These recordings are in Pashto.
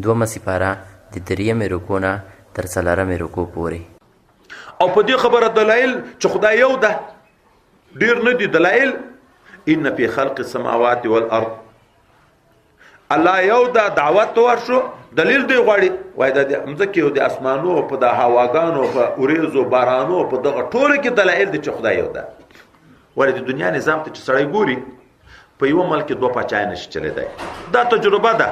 دومه سپاره د دریمې رکوع نه تر څلورمې رکوع پورې. او په دې خبره دلایل چې خدای یو ده ډیر نه دي دلایل. ان فی خلق السماوات والارض، الله یو ده دعوت ورشو دلیل دی غواړي وای د مځکې او د اسمانو په د هواګانو په اوریزو بارانو په دغه ټوله کې دلایل دي چې خدای یو ده. ولې د دنیا نظام ته چې سړی ګوري په یو ملک دوه پاچای نشي چلیدای. دا تجربه ده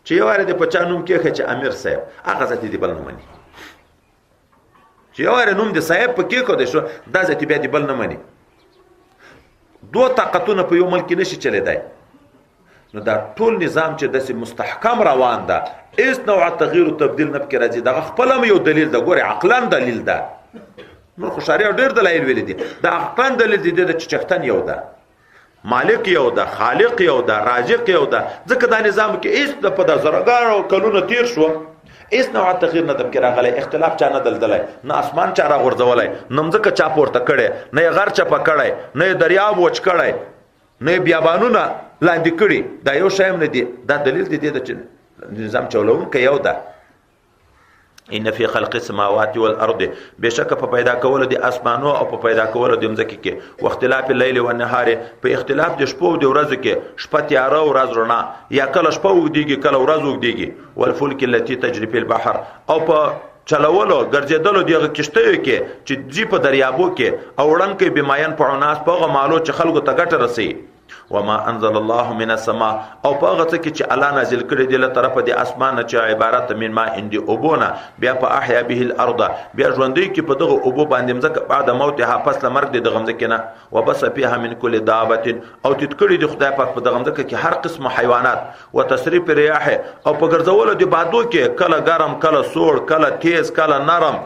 چې یو واره د پاچا نوم کې چې امیر صاحب هغه ذاتي دی بل نه مني، چې یو واره نوم د صاحب په کې کو دی شو دا ذاتي بیا دی بل نه مني. دوه طاقتونه په یو ملک نشي چلیدای. نو دا ټول نظام چې داسې مستحکم روان ده هیڅ نوع تغییر او تبدیل نه پکې راځي. دغه خپل هم یو دلیل ده، ګوري عقلان دلیل ده. نو خو شریعه ډېر دلایل ویل دي. دا عقلان دلیل دي چې چختن یو ده، مالک یو ده، خالق یو ده، رازق یو ده. ځکه دا نظام کې هیڅ د په زرګانو کلونو تیر شو هیڅ نوع تغییر نه پکې راغلی، اختلاف چا نه دلدلی، نه اسمان چا راغورځولی، نه مځکه چا پورته کړی، نه یې غر چپه کړی، نه یې دریاب وچ کړی، نه بیابانونه لاندې کړي. دا یو شی هم نه دی. دا دلیل دی د نظام چلوونکی یو ده. ان فی خلق السماوات والارض، بشک په پیدا کولو د اسمانو او په پیدا کولو د مځکې کې، واختلاف الليل والنهار، په اختلاف د شپو او د ورځو کې، شپه تیاره او ورځ رڼا، یا کله شپه وګدیږي کله ورځ وګدیږي. والفلک التي تجري في البحر، او په چلولو ګرځیدلو دغه کشتیو کې چې جی په دریابو کې او وړاندې بماین په عناص په غمالو چې خلکو ته ګټه رسي. وما انزل الله من السماء، او په هغه څه کې چې الله نازل کړی دی له طرفه د اسمان چې عبارت من ما اندي اوبونه، بیا په احیا به الارض، بیا ژوندۍ کې په دغه اوبو باندې مځکه بعد موتها پس له مرګ د غمځکه نه، وبس فيها من كل دابه، او تذکری د خدای پاک په دغه مځکه کې هر قسم حیوانات، وتصریف الرياح، او په ګرځولو د بادو کې کله ګرم کله سوړ کله تیز کله نرم،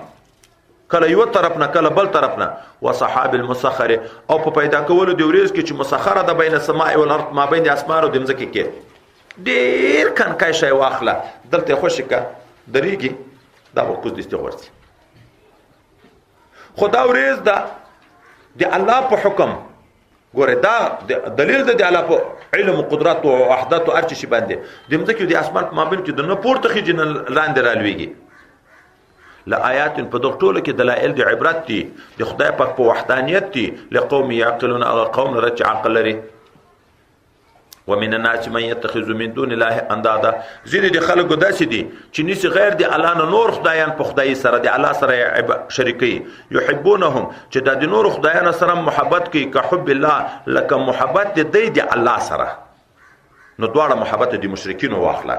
کله یو طرف نه کله بل طرف نه. وصحاب المسخر، او په پیدا کولو د ورځ کې چې مسخره ده بین السماء والارض، ما بین اسمان او د مځکې کې. ډیر کنکای شی واخله دلته خوشی کا دریږي دا وکوز دسته ورسي. خدا ورځ ده د الله په حکم ګوره، دا دلیل ده د الله په علم او قدرت او وحدت او ارچ شي باندې د مځکې او د اسمان په مابین کې د نه پورته خېجن لاندې رالويږي. لآیات په دغه ټولو کې دلایل د عبرت دي د خدای پاک په وحدانیت دي لقوم یعقلون، هغه قوم لري چې عقل لري. ومن الناس من يتخذ من دون الله اندادا، ځینې د خلکو داسې دي چې نیسي غیر د الله نه نور خدایان په خدای سره د الله سره شریکي. یحبونهم، چې د نور خدایانو سره محبت کوي، که حب الله، لکه محبت دی د الله سره. نو دواړه محبت د مشرکین واخله.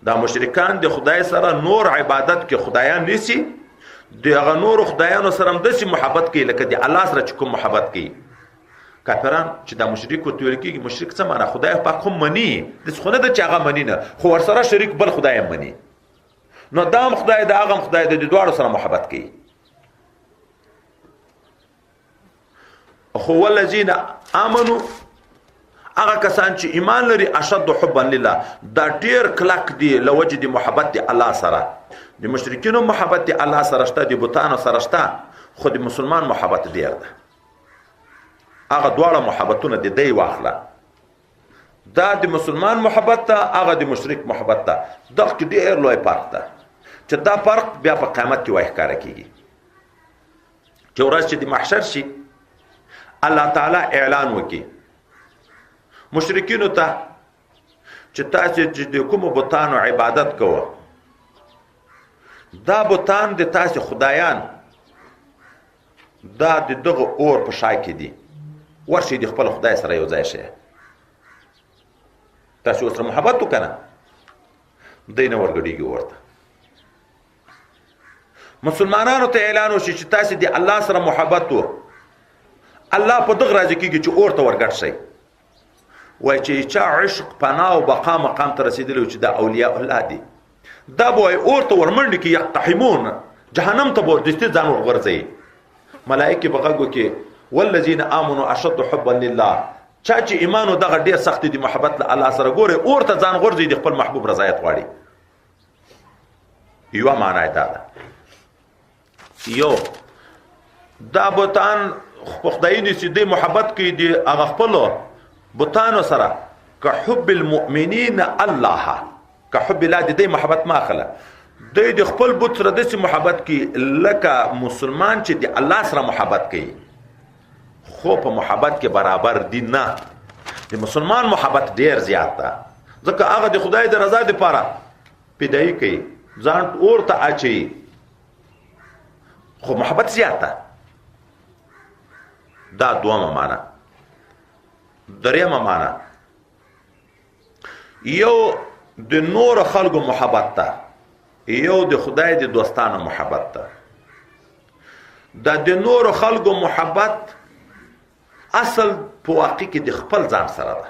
دا مشرکان د خدای سره نور عبادت کې خدایان نیسی، دغه نور خدایانو سره هم داسې محبت کوي لکه د الله سره چې کوم محبت کوي. کافران چې دا مشرک ورته ویل کېږي، مشرک څه معنا؟ خدای پاک هم مني، داسې خو نه ده چې هغه مني نه، خو ورسره شریک بل خدای هم مني. نو دا هم خدای د هغه هم خدای د دواړو سره محبت کوي. خو والذین آمنوا، هغه کسان چې ایمان لري، اشد حبا لله، دا ډیر کلک دي لوجه د محبت د الله سره. د مشرکینو محبت د الله سره شته، د بوتانو سره شته، خو د مسلمان محبت ډیر ده. هغه دواړه محبتونه د دی واخله، دا د مسلمان محبت ته، هغه د مشرک محبت ته. دغه کې ډیر لوی فرق ده چې دا فرق بیا په قیامت کې وایي ښکاره کیږي. چې ورځ چې د محشر شي الله تعالی اعلان وکړي مشرکینو ته چې تاسو چې د کوم بوتانو عبادت کوو، دا بوتان د تاسو خدایان دا دغه اور په شای کې دي، ورشي د خپل خدای سره یو ځای شي. تاسو سره محبت وکړه، دینه ورګډیږي ورته. مسلمانانو ته اعلان وشي چې تاسو د الله سره محبت وو، الله په دغه راځي کېږي چې اور ته ورګډ شي. وای چې چا عشق پناه او بقا مقام ته رسیدلی چې دا اولیاء الله دي، دا به اور ته ورمنډي کې یقتحمون، جهنم ته به دستي ځان ورغورځي. ملائکه بغږو کې والذین آمنوا اشد حبا لله، چا چې ایمان او دغه ډیر سخت دي محبت له الله سره، ګوره اور ته ځان غورځي، د خپل محبوب رضایت غواړي. یو معنی دا ده. یو دا بوتان خدای دې سي د محبت کې دي هغه خپل بوتانو سره، که حب المؤمنین الله، که حب الله د دې محبت ما اخله، دوی د خپل بت سره داسې محبت کوي لکه مسلمان چې د الله سره محبت کوي، خو په محبت کې برابر دي نه. د مسلمان محبت ډیر زیات ده، ځکه هغه د خدای د رضا دپاره پیدایي کوي، ځان اور ته اچوي، خو محبت زیات ده. دا دومه معنا. دریمه معنا، یو د نور خلقو محبت ده، یو د خدای د دوستانو محبت ده. دا د نور خلقو محبت اصل په واقع کې د خپل ځان سره ده.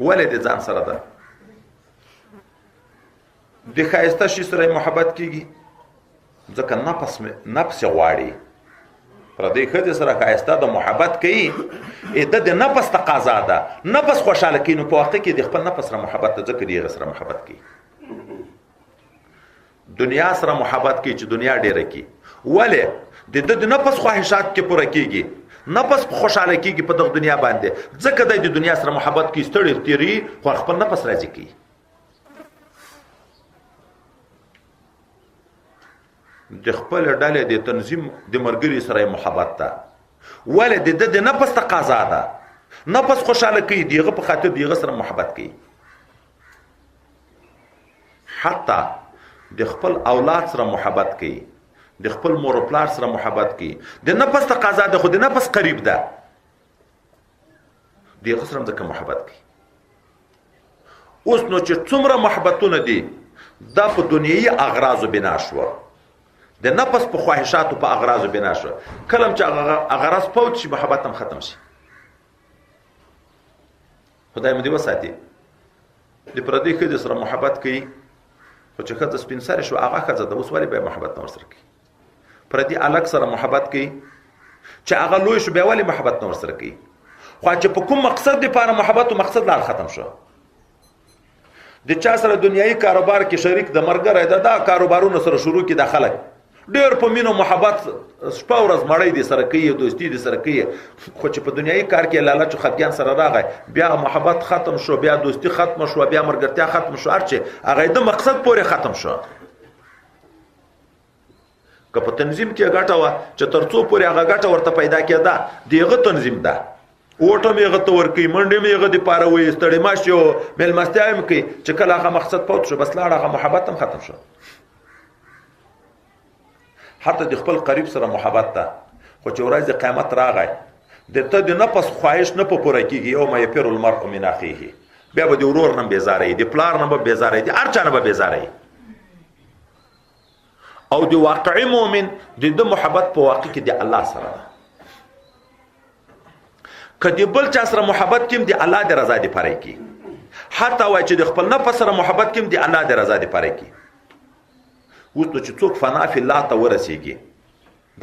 ولې د ځان سره ده؟ د ښایسته شي سره محبت کیږي، ځکه نفس غواړي. پردی ښځې سره ښایسته د محبت کوي، د نفس تقاضا ده، نفس خوشحاله کوي، نو په واقع کې د خپل نفس سره محبت ده، ځکه د هغه سره محبت کوي. دنیا سره محبت کوي چې دنیا ډیره کوي، ولې د نفس خواهشات کې پوره کیږي، نفس خوشحاله کیږي په دغه دنیا باندې، ځکه د دنیا سره محبت کوي، ستړي تیری خو خپل نفس راضي کوي. د خپل ډلې د تنظیم د مرګري سره محبت ده، ولې د نفس تقاضا ده، نفس خوشحاله کوي، دغه په خاطر دغه سره محبت کوي. حتی د خپل اولاد سره محبت کوي، د خپل مور او پلار سره محبت کوي، د نفس تقاضا ده، خو د نفس قریب ده، دغه سره ځکه محبت کوي. اوس نو چې څومره محبتونه دي دا په دنیوي اغراضو بنا شو، د نفس په خواهشاتو په اغراضو بنا شو. کلم چې اغراض پوت شي محبت هم ختم شي. خدای مو دې وساتي. د پردي ښځې سره محبت کوي، خو چې ښځه سپین سرې شو هغه ښځه ده، اوس ولې به محبت نه ورسره کوي؟ پردي الک سره محبت کوي، چې هغه لوی شو بیا ولې محبت نه ورسره کوي؟ خو چې په کوم مقصد دپاره محبت و مقصد لار ختم شو. د چا سره دنیایي کاروبار کې شریک د مرګره ده، دا کاروبارونه سره شروع کړي، د خلک ډېر په مینو محبت شپه ورځ مړی دې سره کوي، دوستي دې سره کوي، خو چې په دنیایي کار کې لالچ او خفګان سره راغی، بیا محبت ختم شو، بیا دوستي ختم شو، بیا مرګرتیا ختم شو، هر چې هغه د مقصد پورې ختم شو. که په تنظیم کې ګټه وه چې تر څو پورې هغه ګټه ورته پیدا کېده، دغه تنظیم ده، اوټه مې هغه ته ورکوي، منډې مې هغه دپاره وایي، ستړی ماشي او میلمستیا هم کوي، چې کله هغه مقصد پوت شو بس لاړ، هغه محبت هم ختم شو. حتی د خپل قریب سره محبت ده، خو چې ورځ د قیامت راغی، د ته د نفس خواهش نه په پوره کېږي، یوم یفر المرء من اخیه، بیا به د ورور نه بېزاره یي، د پلار نه به بېزاره یي، د هر چا نه به بېزاره یي. او د واقعي مؤمن د محبت په واقع کې د الله سره ده. که د بل چا سره محبت کې د الله د رضا دپاره کوي، حتی وایي چې د خپل نفس سره محبت کې د الله د رضا دپاره کوي. اوس نو چې څوک فنا فی الله ته ورسېږي،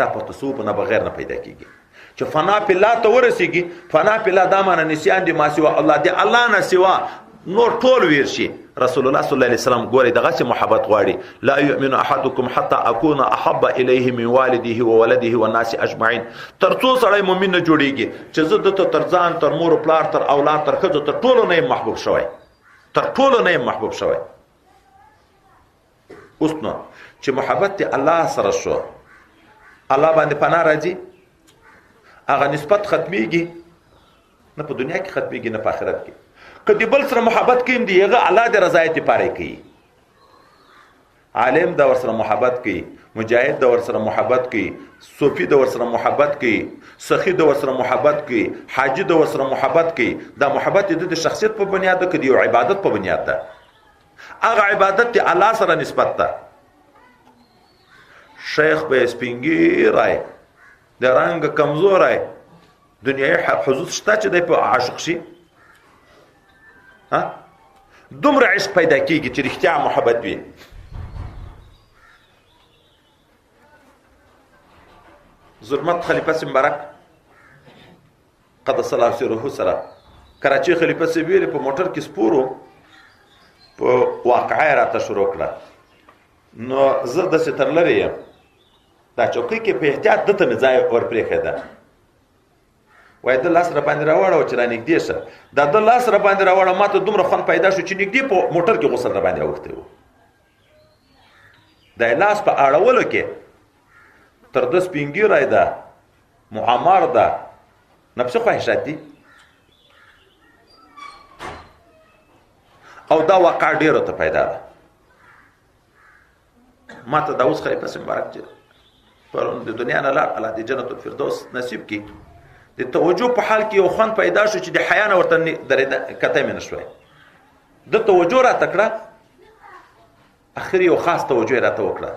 دا په تصوف نه بغیر نه پیدا کېږي. چې فنا فی الله ته ورسېږي، فنا فی الله دا معنی نسیان دي ما سوا الله، د الله نه سوا نور ټول ویر شي. رسول الله صلی الله علیه وسلم ګوري دغسې محبت غواړي، لا یؤمن احدکم حتی اکون احب الیه من والده وولده والناس اجمعین. تر څو سړی مؤمن نه جوړیږي چې زه دته تر ځان، تر مور و پلار، تر اولاد، تر ښځو، تر ټولو نه یم محبوب شوی، تر ټولو نه یم محبوب شوی. اوس نو چې محبت د الله سره شو، الله باندې پناه راځي، هغه نسبت ختمیږي، نه په دنیا کې ختمیږي نه په آخرت کې. که د بل سره محبت کوي دی هغه الله د رضایت لپاره کوي. عالم د ورسره محبت کوي، مجاهد د ورسره محبت کوي، صوفي د ورسره محبت کوي، سخي د ورسره محبت کوي، حاجي د ورسره محبت کوي. دا محبت د شخصیت په بنیاد ده، که د یو عبادت په بنیاد ده. هغه عبادت د الله سره نسبت ده. شیخ به سپینګیری، د رنګ کمزوری، دنیایي حظوظ شته چې دی په عاشق شي؟ دومره عشق پیدا کیږي چې رښتیا محبت وي. ظلمت خلیفه مبارک قدس الله سره سره کراچي خلیفه سی ویل په موټر کې سپورو په واقعه راته شروع کړه. نو زه د ستر لري دا چوکۍ کې په احتیاط دته مې ځای ور پرېښی ده. وای د لاس را باندې راوړو چې را نږدې شه دا د لاس را باندې راوړو ماته دومره خوند پیدا شو چې نږدې په موټر کې غسل را باندې راوخته و د لاس په اړولو کې تر د سپینګیرای ده معمر ده نفس خواهشات دي او دا واقع ډیره ته پیدا ده ماته دا اوس خلیفه مبارک چې پرون د دنیا نه لاړ الله دې جنت الفردوس نصیب کړي د توجه په حال کې یو خوند پیدا شو چې د حیا نه ورته درې کته مې نشوي د توجه را تکړه اخر یو خاص توجه را ته وکړه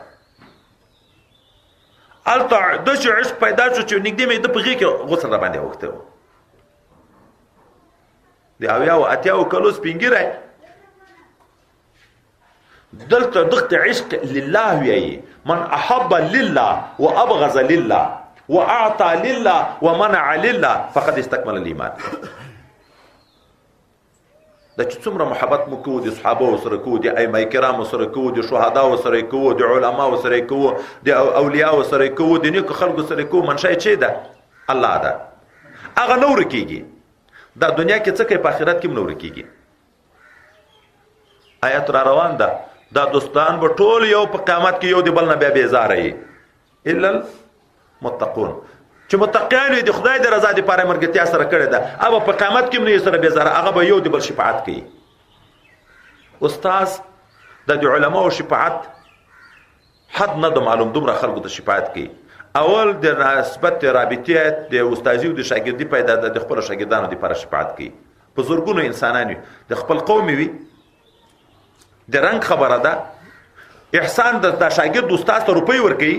الته د شي عشق پیدا شو چې نږدې مې د پغې کې غسل را باندې وخته دی اویا او اتیا کلو سپینګیره دلته دغت عشق لله وی من احب لله وابغض لله واعطى لله ومنع لله فقد استكمل الايمان د څومره محبت مو کو دي صحابه سره کو دي ائمه کرام سره کو دي شهدا سره کو دي علما سره کو دي اولیاء سره کو دي نیک خلق سره کو منشأ چي ده الله ده هغه نور کیږي دا دنیا کې څه کوي په آخرت کې نور کیږي آیات را روان ده دا دوستان به ټول یو په قیامت کې یو دی بل نه بیا بیزاره الا المتقون چې متقین دي خدای د رضا لپاره مرګتیا سره کړی ده او په قیامت کې نه سره بیزاره هغه به یو دی بل شفاعت کوي استاد د علماء شفاعت حد نه د معلوم دومره خلکو د شفاعت کوي اول د نسبت رابطه د استادیو د شاګردي پیدا د خپل شاګردانو لپاره شفاعت کوي په زورګونو انسانانو د خپل قوم وي د رنگ خبره ده احسان د شاګرد استاد ته روپۍ ورکړي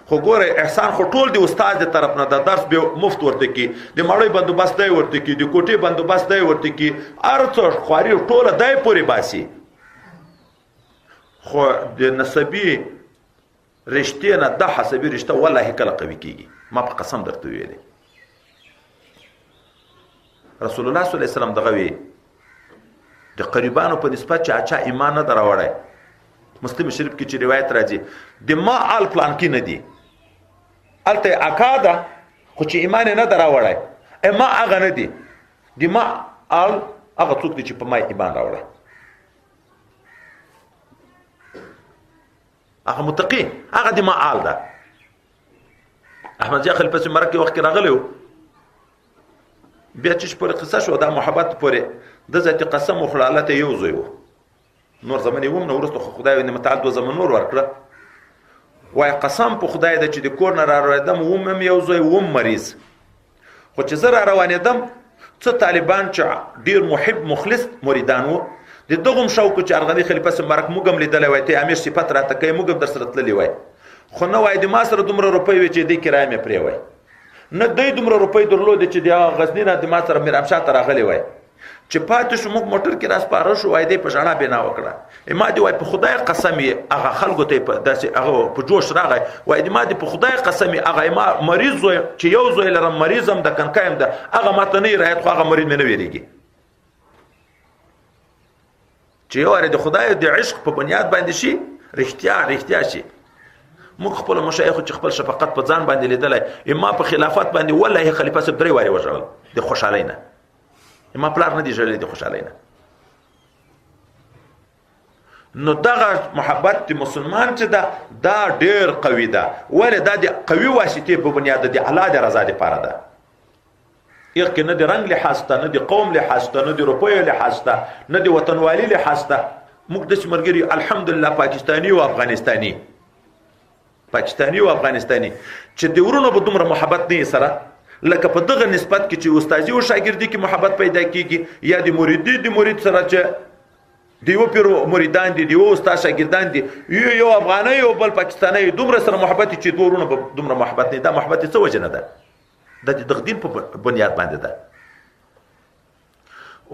خو ګوره احسان خو ټول دی استاد د طرف نه د درس به مفت ورته کی د مړی بندوبست دی ورته کی د کوټې بندوبست دی ورته کی ارڅ خواري ټوله دای پوري باسي خو د نسبی رشتې نه د حسبی رشته والله کله قوي کیږي ما په قسم درته ویلې رسول الله صلی الله علیه وسلم دغه وی د قریبانو په نسبت چې اچا ایمان نه دراوړای مسلم شریف کې چې روایت راځي د ما آل پلان کې نه دی الته اکاده خو چې ایمان نه دراوړای ما هغه نه دی د ما آل هغه څوک دی چې په ما ایمان راوړای هغه متقی هغه د ما آل ده احمد ضیاء خلیفه مرګ کې وخت راغلی بیا چې پر قصه شو دا محبت پورې د ذات قسم او خلالته یو زوی نور زمانه ووم نو ورسته خدای نه متعدد زمان نور ورکړه وای قسم په خدای د چې د کور نه را روانېدم ووم یو زوی ووم مریض خو چې زه را روانېدم څه طالبان چې ډیر محب مخلص مریدان وو د دغه شوق چې ارغنی خلیفہ مبارک موږم لیدلې وای ته امیر صفات راته کوي موږم در سره تللی وای خو نو وای د ما سره دومره روپۍ وی چې د کرای مې پرې وای نه د دومره روپۍ درلود چې د غزنی نه د ما سره میرامشاه ته راغلی وای چې پاتې شو موږ موټر کې راس پاره شو وای دی په ژړا بنا وکړه ما دی وای په خدای قسم هغه خلکو ته په داسې هغه په جوش راغی وای دی ما دی په خدای قسم هغه ما مریض وای چې یو زوی لرم مریضم د کنکایم ده هغه ماته نه رایت خو هغه مریض مې نه ویریږي چې یو اره د خدای د عشق په بنیاد باندې شي رښتیا شي موږ خپل مشایخ چې خپل شفقت په ځان باندې لیدلای ما په خلافت باندې والله خلیفہ صاحب درې واره وژل د خوشالۍ نه ما پلار نه دی ژړلې د خوشالۍ نه نو دغه محبت د مسلمان چې دا ډېر قوي ده ولې دا د قوي واسطې په بنیاد د الله د رضا لپاره ده یو کې نه د رنگ لحاظ ته نه د قوم لحاظ ته نه د روپیو لحاظ ته نه د وطنوالي لحاظ ته موږ د سیمرګری الحمدلله پاکستاني او افغانستاني چې د ورونو په دومره محبت نه سره لکه په دغه نسبت کې چې استادي او شاګردي کې محبت پیدا کیږي یا د مرید سره چې دیو پیرو مریدان دي دیو استاد شاګردان دي یو افغاني او بل پاکستاني دومره سره محبت چې دورونه په دومره محبت نه دا محبت څه وجه نه ده د دغدین په بنیاد باندې ده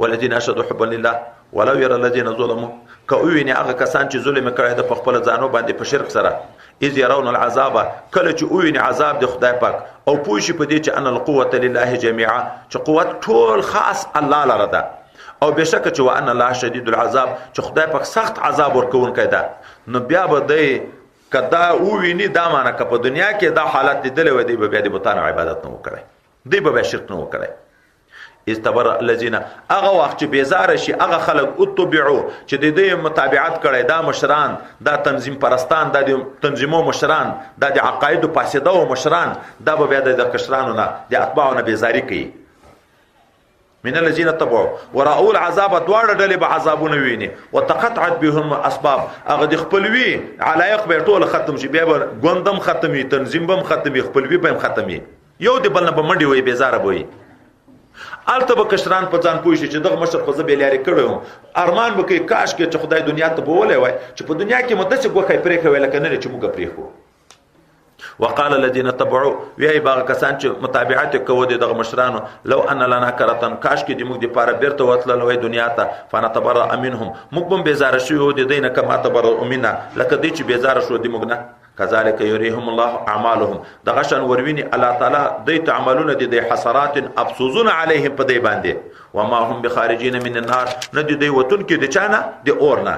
ولذین اشهدوا حبا لله ولو يرى الذين ظلموا كأوینه هغه کسان چې ظلم کړی د خپل ځانو باندې په شرک سره اذ يرون العذاب کله چې اوینه عذاب د خدای پاک او پوه شي په دې چې ان القوه لله جميعا چې قوت ټول خاص الله لره ده او بشک چې وان الله شدید العذاب چې خدای پاک سخت عذاب ورکوونکی ده نو بیا به دی کدا اوینه دا معنی ک په دنیا کې دا حالت لیدلې و دی بیا د بوتانو عبادت نه وکړي دی به شرک نه وکړي. استبرأ الذين هغه وخت چې بیزاره شي هغه خلک اتبعوا چې د دې متابعت کړي، دا مشران، دا تنظیم پرستان، دا د تنظیمو مشران، دا د عقایدو فاسده او مشران، دا به بیا د کشرانو نه د اتباعو نه بیزاری کوي. من الذين تبعوا ورأوا العذاب، دواړه ډلې به عذابونه ویني. وتقطعت بهم اسباب، هغه د خپلوي علایق به ټول ختم شي، بیا به ګوندم ختمي، تنظیم بم ختمي، خپلوي به خختمي، یو د بل نه به منډي وي، بیزاره وي. الته به کشران په ځان پوه شي چې دغه مشر خو زه بې لارې کړی وم، ارمان به کوي کاش کې چې خدای دنیا ته بولی وای چې په دنیا کې مو داسې ګوښی پرېښی وای لکه نن چې موږ پرېښو. وقال الذين تبعوا، وایي باغه کسان چې متابعت یې کوو د دغه مشرانو، لو ان لنا کرتن، کاش کې د موږ دپاره بېرته وتلل وای دنیا ته، فنتبرأ منهم، موږ به هم بېزاره شوي وو د دوی نه، کما تبرأوا منا، لکه دوی چې بېزاره شو د موږ نه. كذلك يريهم الله اعمالهم، دغه شان ورویني الله تعالی دوی ته عملونه دي د حسرات ابسوزون علیهم په دی باندې، وما هم بخارجین من النار، نه دي دوی وتون کې د چانه د اور نه.